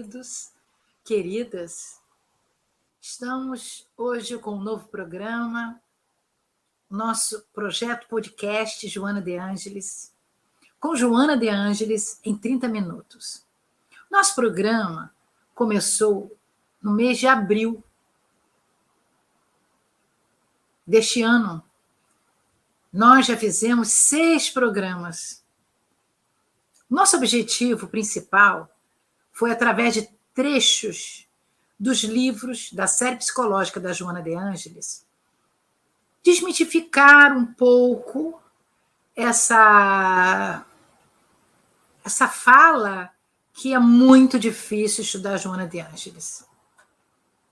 queridos, queridas. Estamos hoje com um novo programa, nosso projeto podcast Joana de Ângeles, com Joana de Ângeles em 30 minutos. Nosso programa começou no mês de abril deste ano. Nós já fizemos 6 programas. Nosso objetivo principal foi, através de trechos dos livros da série psicológica da Joana de Ângeles, desmitificar um pouco essa fala que é muito difícil estudar Joana de Ângeles.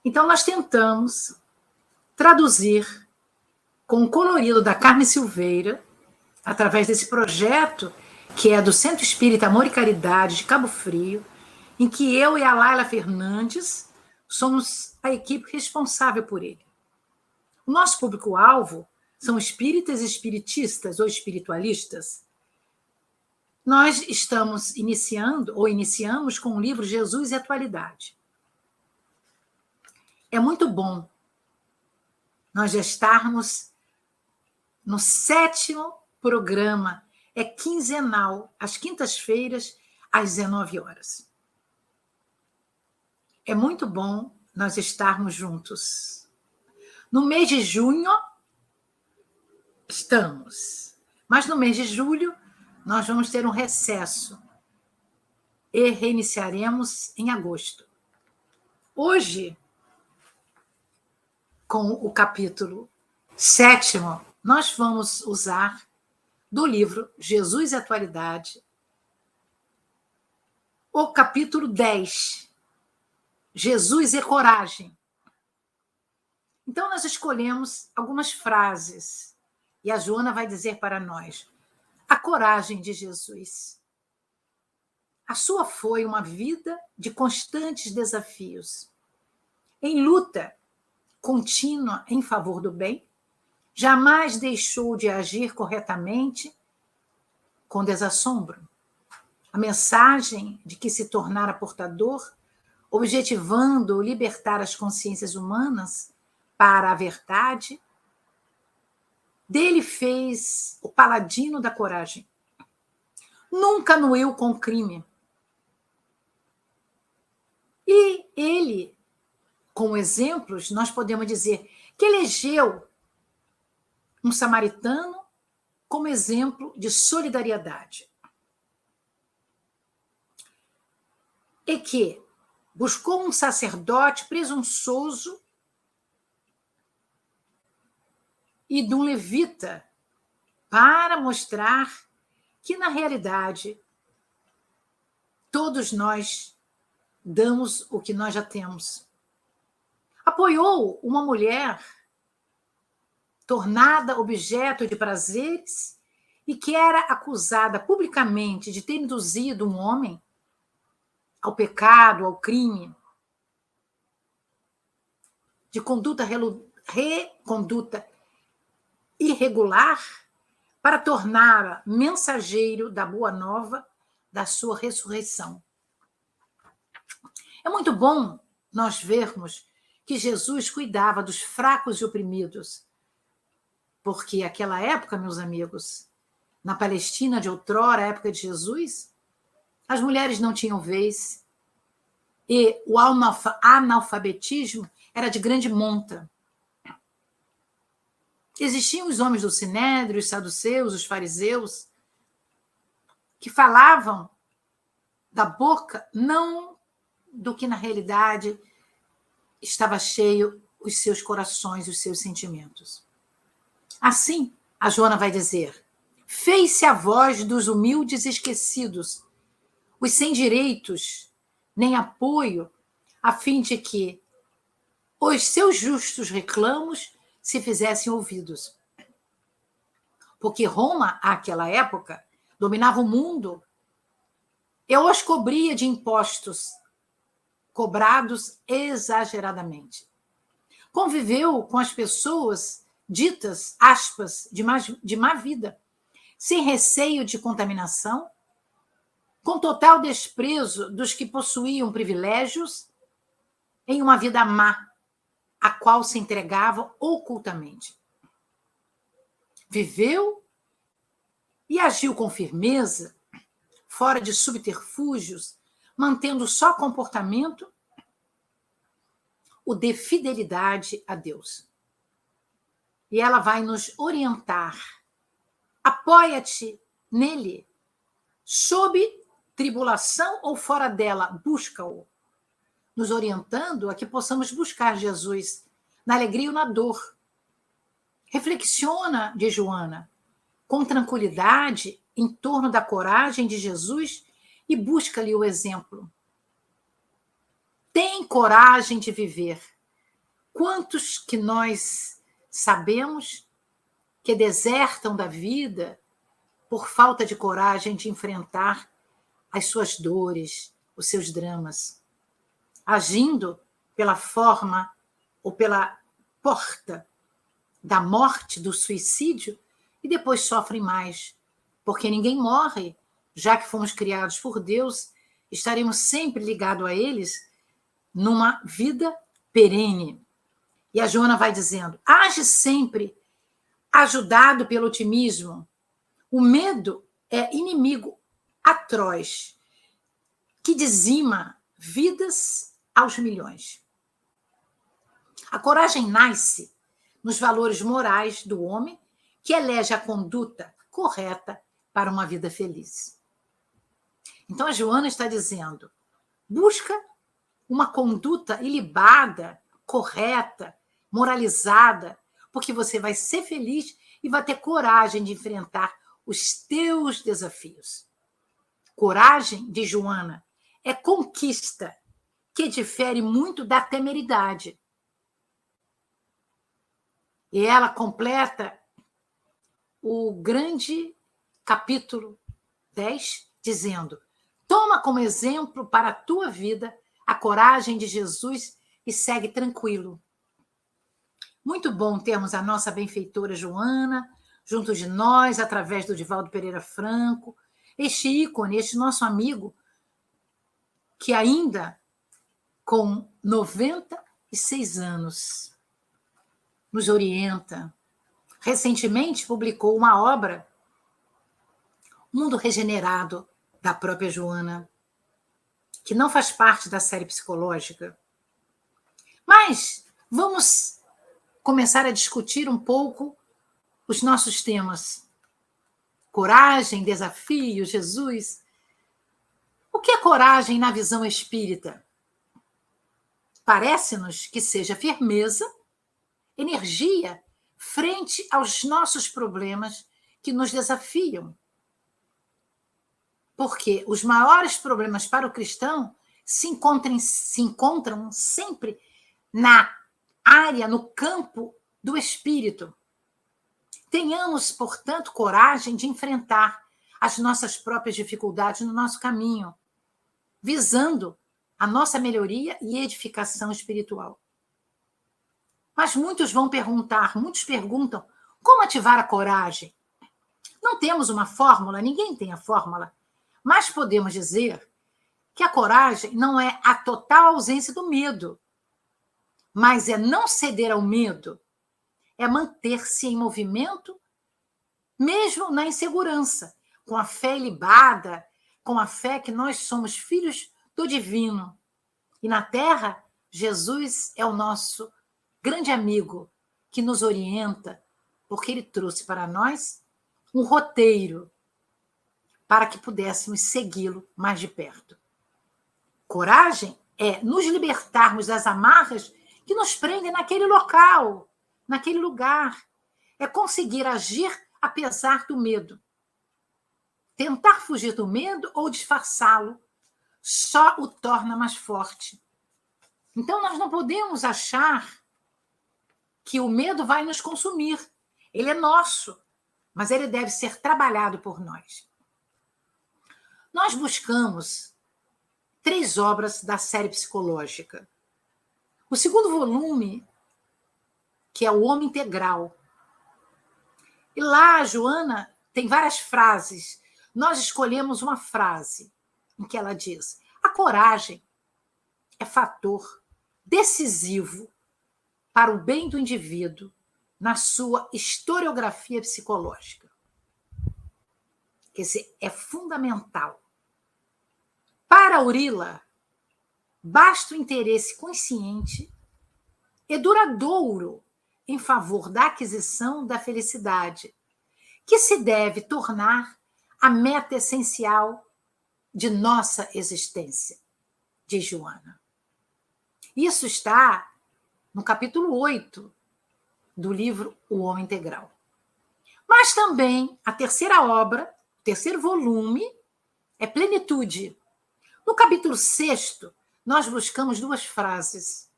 Então, nós tentamos traduzir com o colorido da Carmen Silveira, através desse projeto que é do Centro Espírita Amor e Caridade de Cabo Frio, em que eu e a Laila Fernandes somos a equipe responsável por ele. O nosso público-alvo são espíritas e espiritistas ou espiritualistas. Nós estamos iniciamos com o livro Jesus e Atualidade. É muito bom nós já estarmos no 7º programa, é quinzenal, às quintas-feiras, às 19 horas. É muito bom nós estarmos juntos. No mês de junho, estamos. Mas no mês de julho, nós vamos ter um recesso. E reiniciaremos em agosto. Hoje, com o capítulo 7º, nós vamos usar do livro Jesus e Atualidade, o capítulo 10, Jesus e Coragem. Então, nós escolhemos algumas frases, e a Joana vai dizer para nós: a coragem de Jesus. A sua foi uma vida de constantes desafios, em luta contínua em favor do bem, jamais deixou de agir corretamente com desassombro. A mensagem de que se tornara portador, objetivando libertar as consciências humanas para a verdade, dele fez o paladino da coragem. Nunca anuiu com crime. E ele, com exemplos, nós podemos dizer que elegeu um samaritano como exemplo de solidariedade. E que buscou um sacerdote presunçoso e de um levita para mostrar que, na realidade, todos nós damos o que nós já temos. Apoiou uma mulher tornada objeto de prazeres e que era acusada publicamente de ter induzido um homem ao pecado, ao crime, de conduta irregular, para torná-la mensageiro da boa nova da sua ressurreição. É muito bom nós vermos que Jesus cuidava dos fracos e oprimidos, porque naquela época, meus amigos, na Palestina de outrora, a época de Jesus, as mulheres não tinham vez e o analfabetismo era de grande monta. Existiam os homens do Sinédrio, os saduceus, os fariseus, que falavam da boca não do que na realidade estava cheio os seus corações, os seus sentimentos. Assim, a Joana vai dizer: fez-se a voz dos humildes esquecidos, os sem direitos nem apoio, a fim de que os seus justos reclamos se fizessem ouvidos. Porque Roma, àquela época, dominava o mundo e os cobria de impostos cobrados exageradamente. Conviveu com as pessoas ditas, aspas, de má vida, sem receio de contaminação, com total desprezo dos que possuíam privilégios em uma vida má, a qual se entregava ocultamente. Viveu e agiu com firmeza, fora de subterfúgios, mantendo só comportamento o de fidelidade a Deus. E ela vai nos orientar. Apoia-te nele, sob tribulação ou fora dela, busca-o, nos orientando a que possamos buscar Jesus na alegria ou na dor. Reflexiona, diz Joana, com tranquilidade em torno da coragem de Jesus e busca-lhe o exemplo. Tem coragem de viver. Quantos que nós sabemos que desertam da vida por falta de coragem de enfrentar as suas dores, os seus dramas, agindo pela forma ou pela porta da morte, do suicídio, e depois sofrem mais, porque ninguém morre, já que fomos criados por Deus, estaremos sempre ligados a eles numa vida perene. E a Joana vai dizendo, age sempre ajudado pelo otimismo. O medo é inimigo atroz, que dizima vidas aos milhões. A coragem nasce nos valores morais do homem, que elege a conduta correta para uma vida feliz. Então a Joana está dizendo, busca uma conduta ilibada, correta, moralizada, porque você vai ser feliz e vai ter coragem de enfrentar os teus desafios. Coragem, diz Joana, é conquista que difere muito da temeridade. E ela completa o grande capítulo 10, dizendo, toma como exemplo para a tua vida a coragem de Jesus e segue tranquilo. Muito bom termos a nossa benfeitora Joana junto de nós, através do Divaldo Pereira Franco, este ícone, este nosso amigo, que ainda com 96 anos nos orienta. Recentemente publicou uma obra, Mundo Regenerado, da própria Joana, que não faz parte da série psicológica. Mas vamos começar a discutir um pouco os nossos temas. Coragem, desafio, Jesus. O que é coragem na visão espírita? Parece-nos que seja firmeza, energia frente aos nossos problemas que nos desafiam. Porque os maiores problemas para o cristão se encontram sempre na área, no campo do espírito. Tenhamos, portanto, coragem de enfrentar as nossas próprias dificuldades no nosso caminho, visando a nossa melhoria e edificação espiritual. Mas muitos perguntam, como ativar a coragem? Não temos uma fórmula, ninguém tem a fórmula, mas podemos dizer que a coragem não é a total ausência do medo, mas é não ceder ao medo, é manter-se em movimento, mesmo na insegurança, com a fé ilibada, com a fé que nós somos filhos do divino. E na terra, Jesus é o nosso grande amigo que nos orienta, porque ele trouxe para nós um roteiro para que pudéssemos segui-lo mais de perto. Coragem é nos libertarmos das amarras que nos prendem naquele local, naquele lugar. É conseguir agir apesar do medo. Tentar fugir do medo ou disfarçá-lo só o torna mais forte. Então, nós não podemos achar que o medo vai nos consumir. Ele é nosso, mas ele deve ser trabalhado por nós. Nós buscamos 3 obras da série psicológica. O segundo volume, que é o Homem Integral. E lá, a Joana tem várias frases. Nós escolhemos uma frase. em que ela diz: a coragem é fator decisivo para o bem do indivíduo na sua historiografia psicológica. Quer dizer, é fundamental. Para Aurila, basta o interesse consciente e duradouro em favor da aquisição da felicidade, que se deve tornar a meta essencial de nossa existência, diz Joana. Isso está no capítulo 8 do livro O Homem Integral. Mas também a terceira obra, o terceiro volume, é Plenitude. No capítulo 6, nós buscamos duas frases.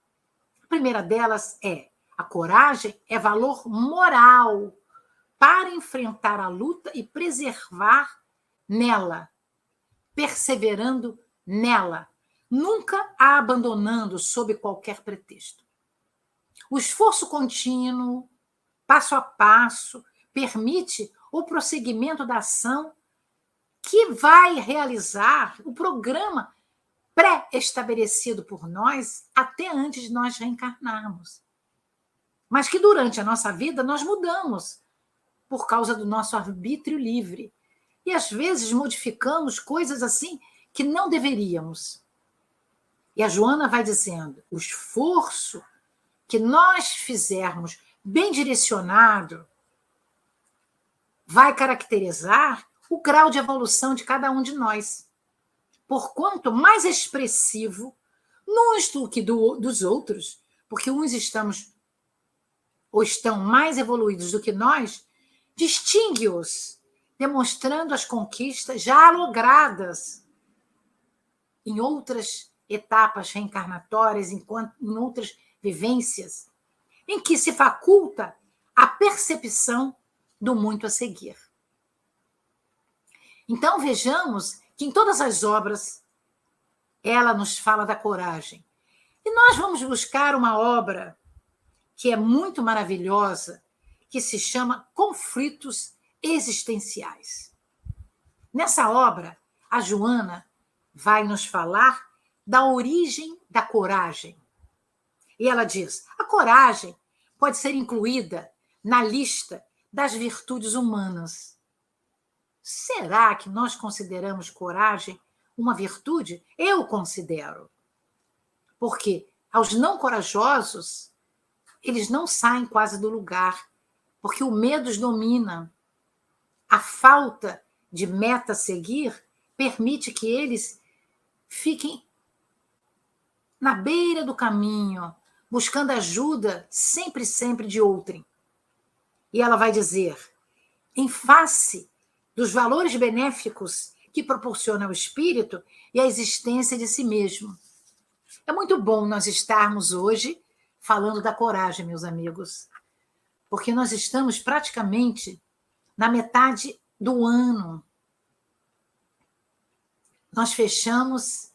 A primeira delas é: a coragem é valor moral para enfrentar a luta e preservar nela, perseverando nela, nunca a abandonando sob qualquer pretexto. O esforço contínuo, passo a passo, permite o prosseguimento da ação que vai realizar o programa pré-estabelecido por nós até antes de nós reencarnarmos. Mas que durante a nossa vida nós mudamos por causa do nosso arbítrio livre. E às vezes modificamos coisas assim que não deveríamos. E a Joana vai dizendo: o esforço que nós fizermos bem direcionado vai caracterizar o grau de evolução de cada um de nós. Porquanto mais expressivo uns do que dos outros, porque uns estão mais evoluídos do que nós, distingue-os, demonstrando as conquistas já logradas em outras etapas reencarnatórias, em outras vivências, em que se faculta a percepção do muito a seguir. Então, vejamos que em todas as obras ela nos fala da coragem. E nós vamos buscar uma obra que é muito maravilhosa, que se chama Conflitos Existenciais. Nessa obra, a Joana vai nos falar da origem da coragem. E ela diz: a coragem pode ser incluída na lista das virtudes humanas. Será que nós consideramos coragem uma virtude? Eu considero. Porque aos não corajosos, eles não saem quase do lugar, porque o medo os domina. A falta de meta a seguir permite que eles fiquem na beira do caminho, buscando ajuda sempre de outrem. E ela vai dizer: em face dos valores benéficos que proporciona o espírito e a existência de si mesmo. É muito bom nós estarmos hoje falando da coragem, meus amigos, porque nós estamos praticamente na metade do ano. Nós fechamos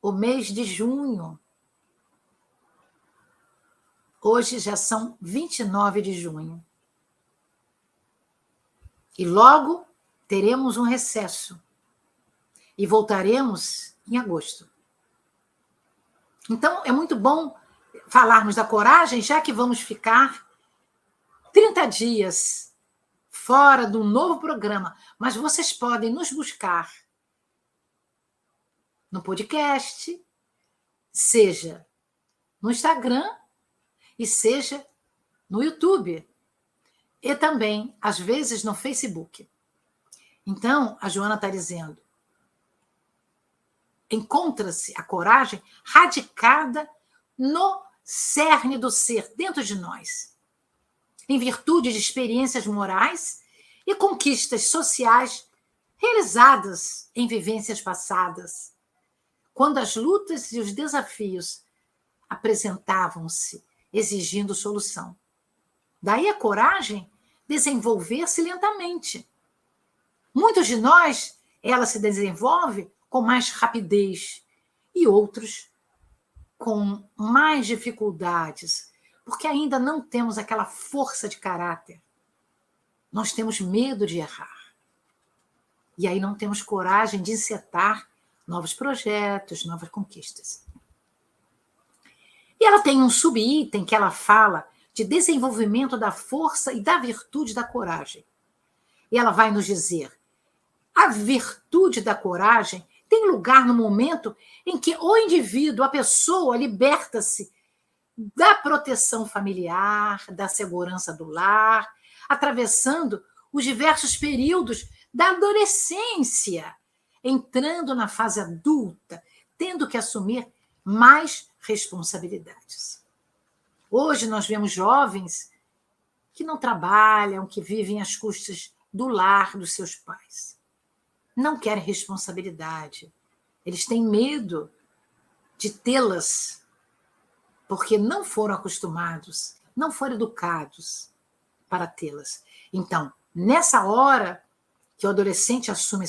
o mês de junho. Hoje já são 29 de junho. E logo teremos um recesso. E voltaremos em agosto. Então, é muito bom falarmos da coragem, já que vamos ficar 30 dias fora de um novo programa. Mas vocês podem nos buscar no podcast, seja no Instagram e seja no YouTube. E também, às vezes, no Facebook. Então, a Joana está dizendo: encontra-se a coragem radicada no cerne do ser, dentro de nós, em virtude de experiências morais e conquistas sociais realizadas em vivências passadas, quando as lutas e os desafios apresentavam-se, exigindo solução. Daí a coragem desenvolver-se lentamente. Muitos de nós, ela se desenvolve com mais rapidez e outros com mais dificuldades, porque ainda não temos aquela força de caráter. Nós temos medo de errar. E aí não temos coragem de encetar novos projetos, novas conquistas. E ela tem um subitem que ela fala de desenvolvimento da força e da virtude da coragem. E ela vai nos dizer: a virtude da coragem tem lugar no momento em que o indivíduo, a pessoa, liberta-se da proteção familiar, da segurança do lar, atravessando os diversos períodos da adolescência, entrando na fase adulta, tendo que assumir mais responsabilidades. Hoje nós vemos jovens que não trabalham, que vivem às custas do lar dos seus pais. Não querem responsabilidade. Eles têm medo de tê-las, porque não foram acostumados, não foram educados para tê-las. Então, nessa hora que o adolescente assume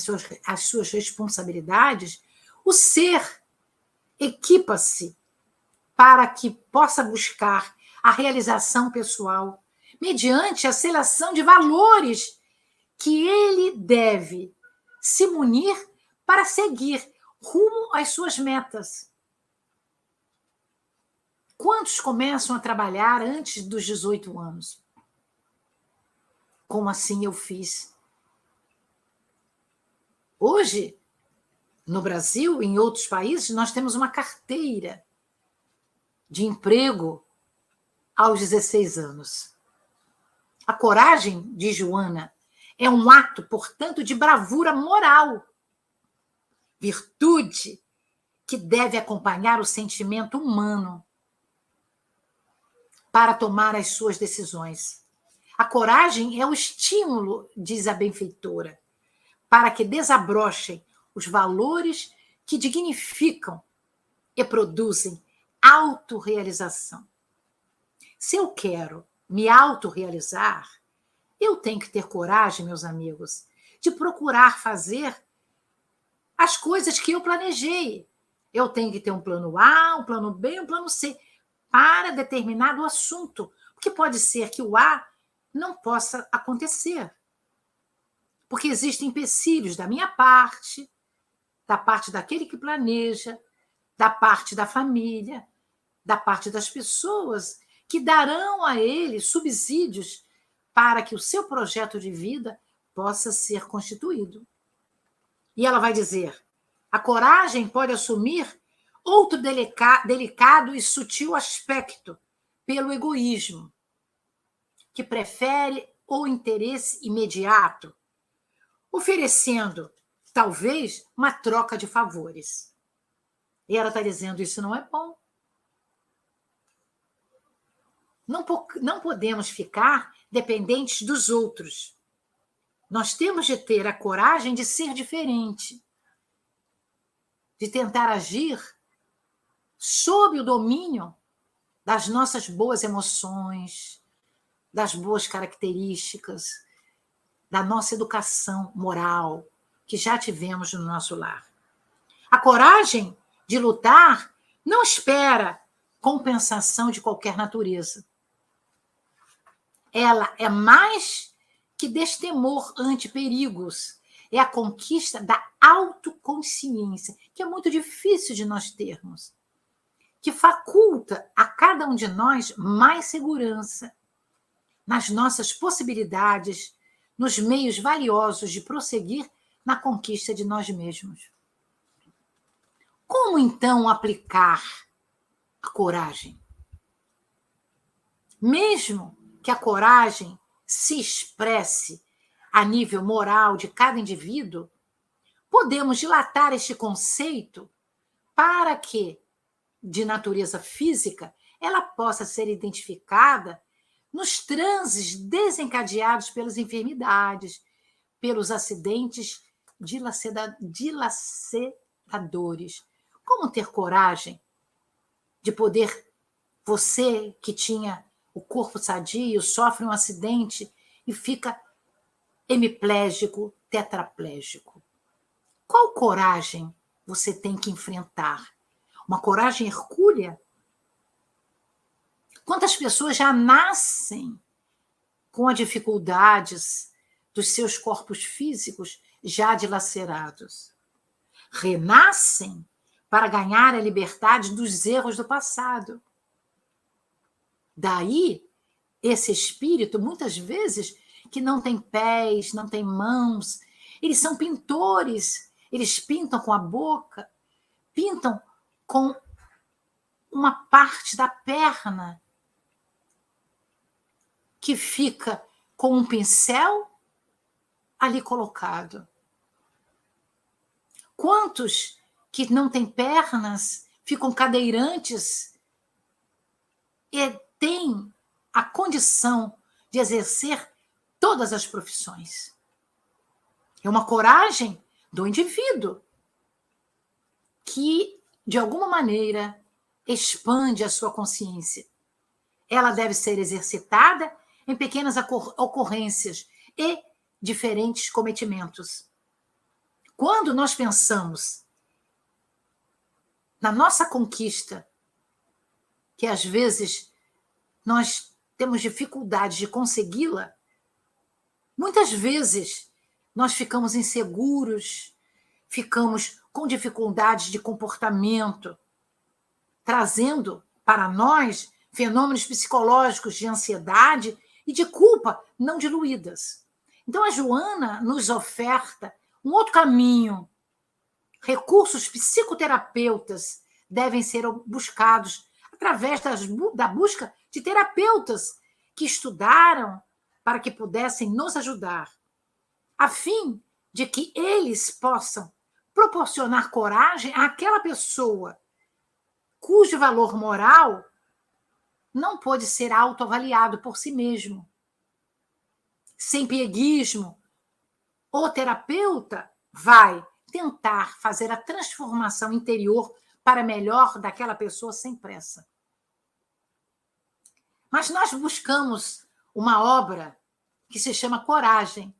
as suas responsabilidades, o ser equipa-se para que possa buscar a realização pessoal mediante a seleção de valores que ele deve se munir para seguir rumo às suas metas. Quantos começam a trabalhar antes dos 18 anos? Como assim eu fiz? Hoje, no Brasil e em outros países, nós temos uma carteira de emprego aos 16 anos. A coragem, diz Joana, é um ato, portanto, de bravura moral, virtude que deve acompanhar o sentimento humano para tomar as suas decisões. A coragem é o estímulo, diz a benfeitora, para que desabrochem os valores que dignificam e produzem autorrealização. Se eu quero me autorrealizar, eu tenho que ter coragem, meus amigos, de procurar fazer as coisas que eu planejei. Eu tenho que ter um plano A, um plano B, um plano C para determinado assunto, porque pode ser que o A não possa acontecer, porque existem empecilhos da minha parte, da parte daquele que planeja, da parte da família, da parte das pessoas que darão a ele subsídios para que o seu projeto de vida possa ser constituído. E ela vai dizer: a coragem pode assumir outro delicado e sutil aspecto pelo egoísmo, que prefere o interesse imediato, oferecendo, talvez, uma troca de favores. E ela está dizendo: isso não é bom. Não podemos ficar dependentes dos outros. Nós temos de ter a coragem de ser diferente, de tentar agir sob o domínio das nossas boas emoções, das boas características, da nossa educação moral que já tivemos no nosso lar. A coragem de lutar não espera compensação de qualquer natureza. Ela é mais que destemor ante perigos. É a conquista da autoconsciência, que é muito difícil de nós termos, que faculta a cada um de nós mais segurança nas nossas possibilidades, nos meios valiosos de prosseguir na conquista de nós mesmos. Como, então, aplicar a coragem? Mesmo que a coragem se expresse a nível moral de cada indivíduo, podemos dilatar este conceito para que, de natureza física, ela possa ser identificada nos transes desencadeados pelas enfermidades, pelos acidentes dilaceradores. Como ter coragem de poder, você que tinha o corpo sadio, sofre um acidente e fica hemiplégico, tetraplégico. Qual coragem você tem que enfrentar? Uma coragem hercúlea? Quantas pessoas já nascem com as dificuldades dos seus corpos físicos já dilacerados. Renascem para ganhar a liberdade dos erros do passado. Daí, esse espírito, muitas vezes, que não tem pés, não tem mãos, eles são pintores, eles pintam com a boca, pintam com uma parte da perna que fica com um pincel ali colocado. Quantos que não têm pernas ficam cadeirantes e têm a condição de exercer todas as profissões? É uma coragem do indivíduo que, de alguma maneira, expande a sua consciência. Ela deve ser exercitada em pequenas ocorrências e diferentes cometimentos. Quando nós pensamos na nossa conquista, que às vezes nós temos dificuldade de consegui-la, muitas vezes nós ficamos inseguros, ficamos com dificuldades de comportamento, trazendo para nós fenômenos psicológicos de ansiedade e de culpa não diluídas. Então, a Joana nos oferta um outro caminho. Recursos psicoterapeutas devem ser buscados através da busca de terapeutas que estudaram para que pudessem nos ajudar, a fim de que eles possam proporcionar coragem àquela pessoa cujo valor moral não pode ser autoavaliado por si mesmo. Sem pieguismo, o terapeuta vai tentar fazer a transformação interior para melhor daquela pessoa sem pressa. Mas nós buscamos uma obra que se chama Coragem.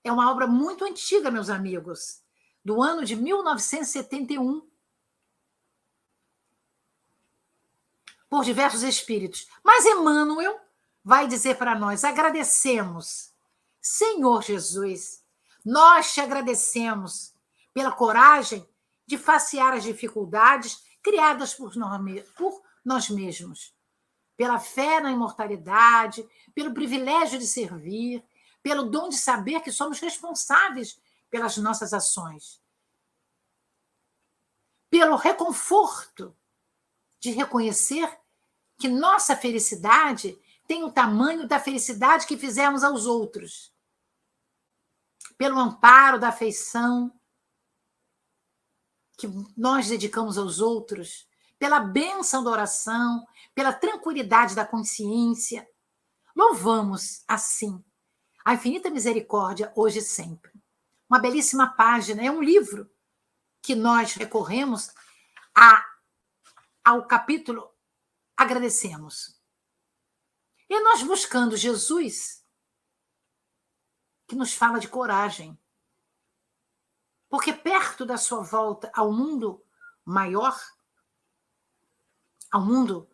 É uma obra muito antiga, meus amigos, do ano de 1971, por diversos espíritos. Mas Emmanuel vai dizer para nós: agradecemos, Senhor Jesus, nós te agradecemos pela coragem de facear as dificuldades criadas por nós mesmos, pela fé na imortalidade, pelo privilégio de servir, pelo dom de saber que somos responsáveis pelas nossas ações, pelo reconforto de reconhecer que nossa felicidade tem o tamanho da felicidade que fizemos aos outros, pelo amparo da afeição que nós dedicamos aos outros, pela bênção da oração, pela tranquilidade da consciência. Louvamos, assim, a infinita misericórdia hoje e sempre. Uma belíssima página, é um livro que nós recorremos ao capítulo Agradecemos. E nós buscando Jesus, que nos fala de coragem. Porque perto da sua volta ao mundo maior, ao mundo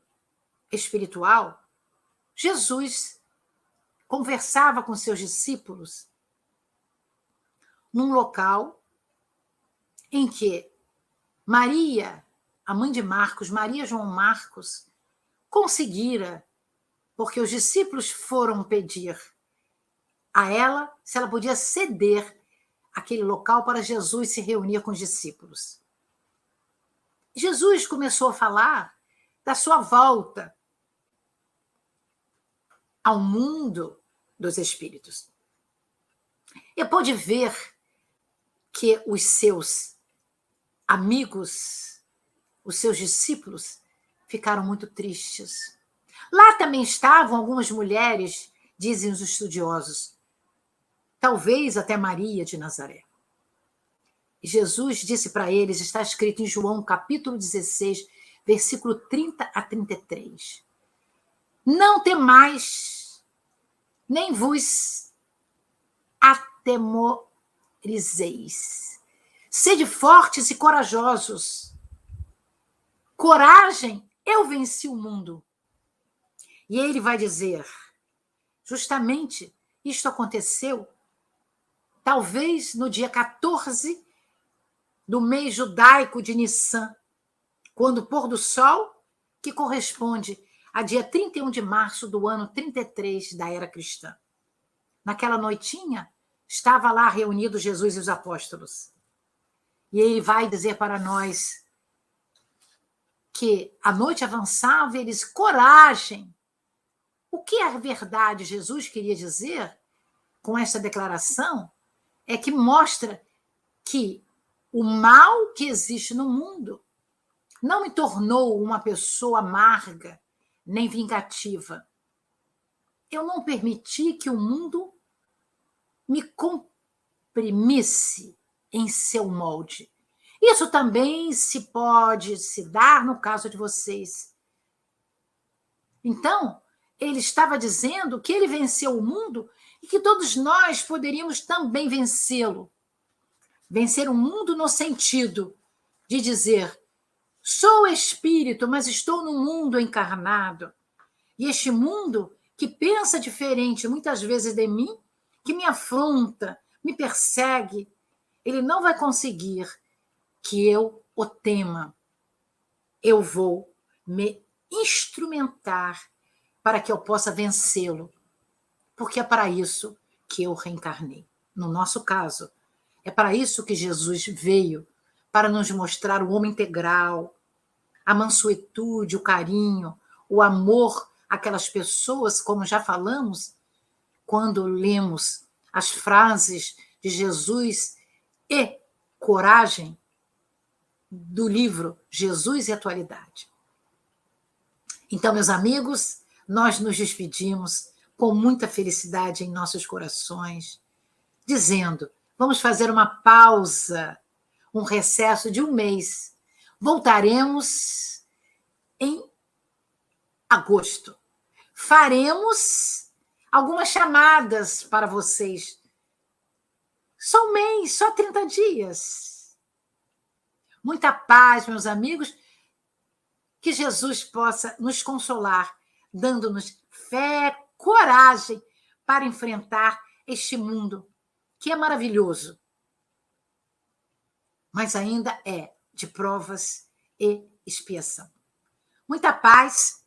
espiritual, Jesus conversava com seus discípulos num local em que Maria, a mãe de Marcos, Maria João Marcos, conseguira, porque os discípulos foram pedir a ela se ela podia ceder aquele local para Jesus se reunir com os discípulos. Jesus começou a falar da sua volta ao mundo dos espíritos. E pôde ver que os seus amigos, os seus discípulos, ficaram muito tristes. Lá também estavam algumas mulheres, dizem os estudiosos, talvez até Maria de Nazaré. E Jesus disse para eles, está escrito em João, capítulo 16, versículo 30 a 33. Não temais, nem vos atemorizeis. Sede fortes e corajosos. Coragem, eu venci o mundo. E ele vai dizer, justamente, isto aconteceu talvez no dia 14 do mês judaico de Nissan, quando o pôr do sol, que corresponde a dia 31 de março do ano 33 da era cristã. Naquela noitinha, estava lá reunido Jesus e os apóstolos. E ele vai dizer para nós que a noite avançava e eles, coragem. O que a verdade Jesus queria dizer com esta declaração é que mostra que o mal que existe no mundo não me tornou uma pessoa amarga nem vingativa. Eu não permiti que o mundo me comprimisse em seu molde. Isso também pode se dar no caso de vocês. Então, ele estava dizendo que ele venceu o mundo e que todos nós poderíamos também vencê-lo. Vencer o mundo no sentido de dizer: sou espírito, mas estou no mundo encarnado. E este mundo que pensa diferente muitas vezes de mim, que me afronta, me persegue, ele não vai conseguir que eu o tema. Eu vou me instrumentar para que eu possa vencê-lo, porque é para isso que eu reencarnei. No nosso caso, é para isso que Jesus veio, para nos mostrar o homem integral, a mansuetude, o carinho, o amor àquelas pessoas, como já falamos, quando lemos as frases de Jesus e coragem do livro Jesus e Atualidade. Então, meus amigos, nós nos despedimos com muita felicidade em nossos corações, dizendo: vamos fazer uma pausa, um recesso de um mês. Voltaremos em agosto. Faremos algumas chamadas para vocês. Só um mês, só 30 dias. Muita paz, meus amigos. Que Jesus possa nos consolar, dando-nos fé, coragem para enfrentar este mundo, que é maravilhoso, mas ainda é de provas e expiação. Muita paz.